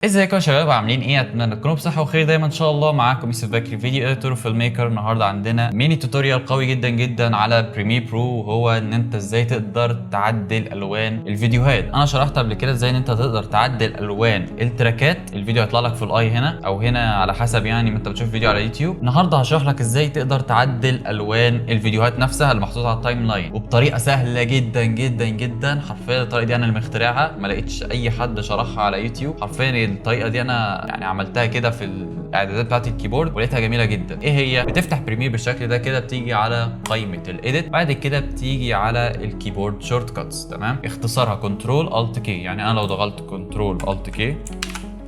ازيكم يا شباب، عاملين ايه؟ اتمنى تكونوا بصحه وخير دايما ان شاء الله. معاكم يوسف بكري، فيديو اديتور وفيلم ميكر. النهارده عندنا ميني توتوريال قوي جدا جدا على بريمير برو، وهو ان انت ازاي تقدر تعدل الوان الفيديوهات. انا شرحت قبل كده ازاي ان انت تقدر تعدل الوان التراكات. الفيديو هيطلع لك في الاي هنا او هنا على حسب يعني ما انت بتشوف فيديو على يوتيوب. النهارده هشرح لك ازاي تقدر تعدل الوان الفيديوهات نفسها اللي محطوطه على التايم لاين، وبطريقه سهله جدا جدا جدا. حرفيا الطريقه دي انا اللي مخترعها، ما لقيتش اي حد شرحها على يوتيوب. حرفيا الطريقه دي انا يعني عملتها كده في الاعدادات بتاعت الكيبورد ولقيتها جميله جدا. ايه هي؟ بتفتح بريمير بالشكل ده كده، بتيجي على قائمه الايديت، بعد كده بتيجي على الكيبورد شورت كاتس. تمام، اختصارها كنترول الت كي. يعني انا لو ضغطت كنترول الت كي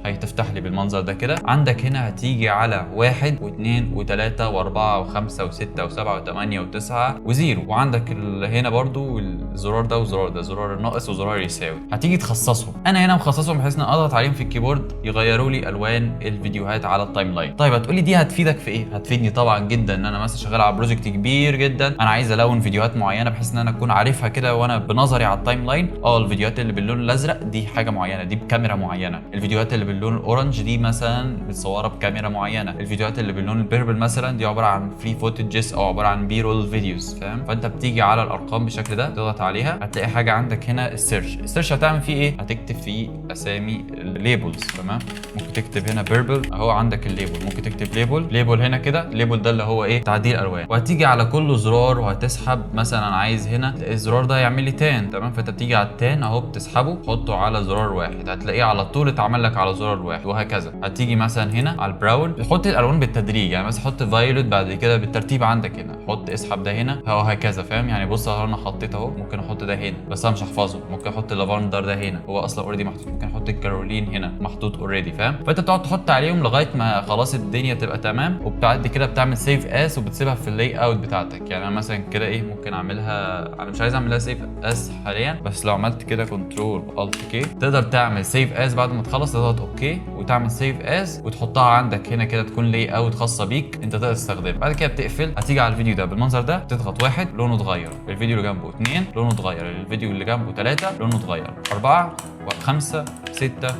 هيتفتح لي بالمنظر ده كده. عندك هنا هتيجي على 1 و2 و3 و4 و5 و6 و7 و8 و9 و0، وعندك هنا برضو الزرار ده والزرار ده، زرار الناقص وزرار يساوي. هتيجي تخصصهم. انا هنا مخصصهم بحيث ان اضغط عليهم في الكيبورد يغيروا لي الوان الفيديوهات على التايم لاين. طيب هتقولي دي هتفيدك في ايه؟ هتفيدني طبعا جدا ان انا مثلا شغال على بروجكت كبير جدا، انا عايز الون فيديوهات معينه بحيث ان انا اكون عارفها كده وانا بنظري على التايم لاين. الفيديوهات اللي باللون الازرق دي حاجه معينه، دي بكاميرا معينه. الفيديوهات اللي باللون الاورنج دي مثلا متصوره بكاميرا معينه. الفيديوهات اللي باللون البيربل مثلا دي عباره عن فري فوتجز او عباره عن بي رول فيديوز، فاهم؟ فانت بتيجي على الارقام بالشكل ده، تضغط عليها هتلاقي حاجه عندك هنا السيرش هتعمل فيه ايه؟ هتكتب فيه اسامي الليبلز. تمام، ممكن تكتب هنا بيربل اهو، عندك الليبل ممكن تكتب ليبل هنا كده. ليبل ده اللي هو ايه؟ تعديل الوان. وهتيجي على كل زرار وهتسحب. مثلا انا عايز هنا الزرار ده يعمل لي تان، تمام؟ فانت بتيجي على التان اهو، بتسحبه تحطه على زرار واحد، هتلاقيه على طول اتعمل لك على زرار واحد، وهكذا. هتيجي مثلا هنا على البراون تحط الالوان بالتدريج، يعني مثلا حط فايولت بعد كده بالترتيب عندك هنا، حط اسحب ده هنا وهكذا، فاهم؟ يعني بص اهو انا حطيت اهو، ممكن احط ده هنا بس انا مش هحفظه. ممكن احط اللافندر ده هنا، هو اصلا اوريدي محطوط. ممكن احط الكارولين هنا محطوط اوريدي، فاهم؟ فانت بتقعد تحط عليهم لغايه ما خلاص الدنيا تبقى تمام، وبعد كده بتعمل سيف اس وبتسيبها في اللاي اوت بتاعتك. يعني انا مثلا كده ايه، ممكن اعملها، انا مش عايز اعملها سيف اس حاليا، بس لو عملت كده كنترول الت كي تقدر تعمل سيف اس. بعد ما تخلص تضغط اوكي وتعمل سيف اس وتحطها عندك هنا كده، تكون لاي اوت خاصه بيك انت تقدر تستخدمها. بعد كده بتقفل، هتيجي على الفيديو ده بالمنظر ده، تضغط 1 لونه اتغير، الفيديو اللي جنبه 2 لونه اتغير، الفيديو اللي جنبه 3 لونه اتغير، 4 5 6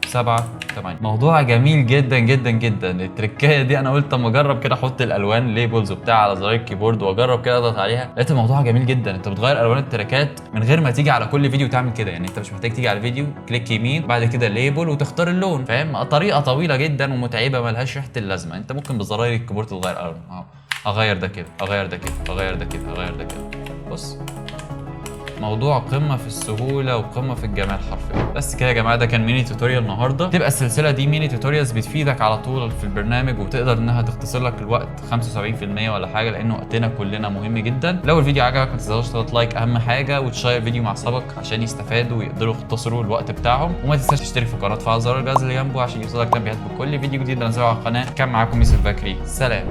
7 8. موضوع جميل جدا جدا جدا. التركايه دي انا قلت اما اجرب كده احط الالوان ليبلز وبتاع على زراير الكيبورد واجرب كده اضغط عليها، لقيت الموضوع جميل جدا. انت بتغير الوان التراكات من غير ما تيجي على كل فيديو تعمل كده. يعني انت مش محتاج تيجي على الفيديو كليك يمين بعد كده ليبل وتختار اللون، فاهم؟ طريقه طويله جدا ومتعبه ملهاش ريحه اللازمه. انت ممكن بزراير الكيبورد تغير الوان اهو، اغير ده كده، اغير ده كده، اغير ده كده، اغير ده كده. بص، موضوع قمه في السهوله وقمه في الجمال حرفيا. بس كده يا جماعه، ده كان ميني توتوريال النهارده. تبقى السلسله دي ميني توتوريالز بتفيدك على طول في البرنامج، وتقدر انها تختصر لك الوقت 75% ولا حاجه، لان وقتنا كلنا مهم جدا. لو الفيديو عجبك ما تنساش تضغط لايك اهم حاجه، وتشير الفيديو مع اصحابك عشان يستفادوا ويقدروا يختصروا الوقت بتاعهم. وما تنساش تشترك في القناه وتفعل زر الجرس اللي جنبه عشان يوصلك تنبيهات بكل فيديو جديد بنزله على القناه. كان معاكم يوسف بكري، سلام.